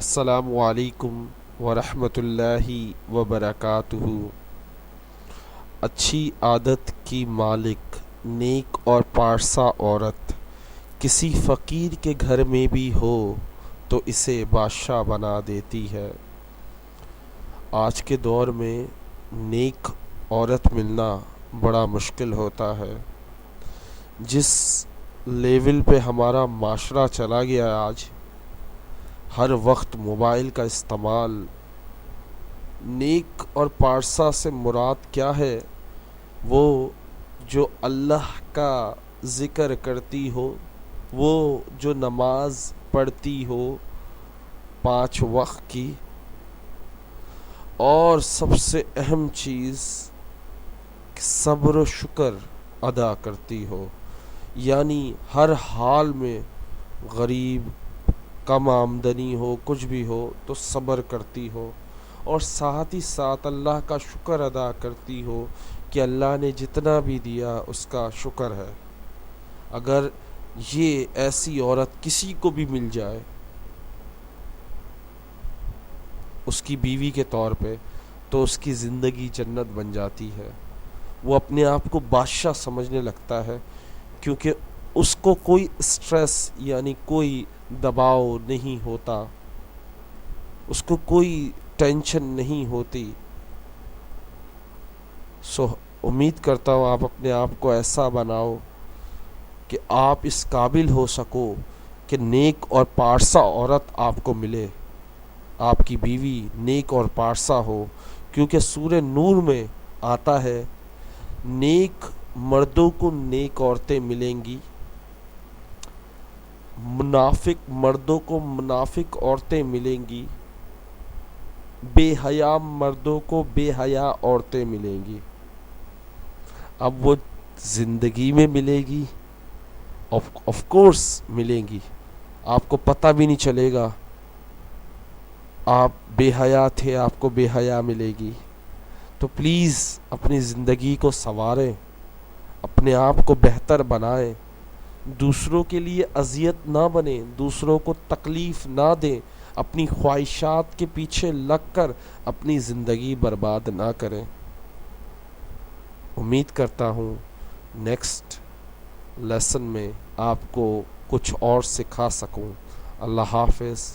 السلام علیکم ورحمۃ اللہ وبرکاتہ۔ اچھی عادت کی مالک، نیک اور پارسا عورت کسی فقیر کے گھر میں بھی ہو تو اسے بادشاہ بنا دیتی ہے۔ آج کے دور میں نیک عورت ملنا بڑا مشکل ہوتا ہے۔ جس لیول پہ ہمارا معاشرہ چلا گیا آج، ہر وقت موبائل کا استعمال، نیک اور پارسا سے مراد کیا ہے؟ وہ جو اللہ کا ذکر کرتی ہو، وہ جو نماز پڑھتی ہو 5 وقت کی، اور سب سے اہم چیز صبر و شکر ادا کرتی ہو، یعنی ہر حال میں، غریب، کم آمدنی ہو، کچھ بھی ہو تو صبر کرتی ہو، اور ساتھ ہی ساتھ اللہ کا شکر ادا کرتی ہو کہ اللہ نے جتنا بھی دیا اس کا شکر ہے۔ اگر یہ ایسی عورت کسی کو بھی مل جائے اس کی بیوی کے طور پہ، تو اس کی زندگی جنت بن جاتی ہے۔ وہ اپنے آپ کو بادشاہ سمجھنے لگتا ہے، کیونکہ اس کو کوئی سٹریس یعنی کوئی دباؤ نہیں ہوتا، اس کو کوئی ٹینشن نہیں ہوتی۔ امید کرتا ہوں آپ اپنے آپ کو ایسا بناؤ کہ آپ اس قابل ہو سکو کہ نیک اور پارسا عورت آپ کو ملے، آپ کی بیوی نیک اور پارسا ہو، کیونکہ سورہ نور میں آتا ہے نیک مردوں کو نیک عورتیں ملیں گی، منافق مردوں کو منافق عورتیں ملیں گی، بے حیا مردوں کو بے حیا عورتیں ملیں گی۔ اب وہ زندگی میں ملے گی، آف کورس ملیں گی، آپ کو پتہ بھی نہیں چلے گا، آپ بے حیا تھے، آپ کو بے حیا ملے گی۔ تو پلیز اپنی زندگی کو سنواریں، اپنے آپ کو بہتر بنائیں، دوسروں کے لیے اذیت نہ بنیں، دوسروں کو تکلیف نہ دیں، اپنی خواہشات کے پیچھے لگ کر اپنی زندگی برباد نہ کریں۔ امید کرتا ہوں نیکسٹ لیسن میں آپ کو کچھ اور سکھا سکوں۔ اللہ حافظ۔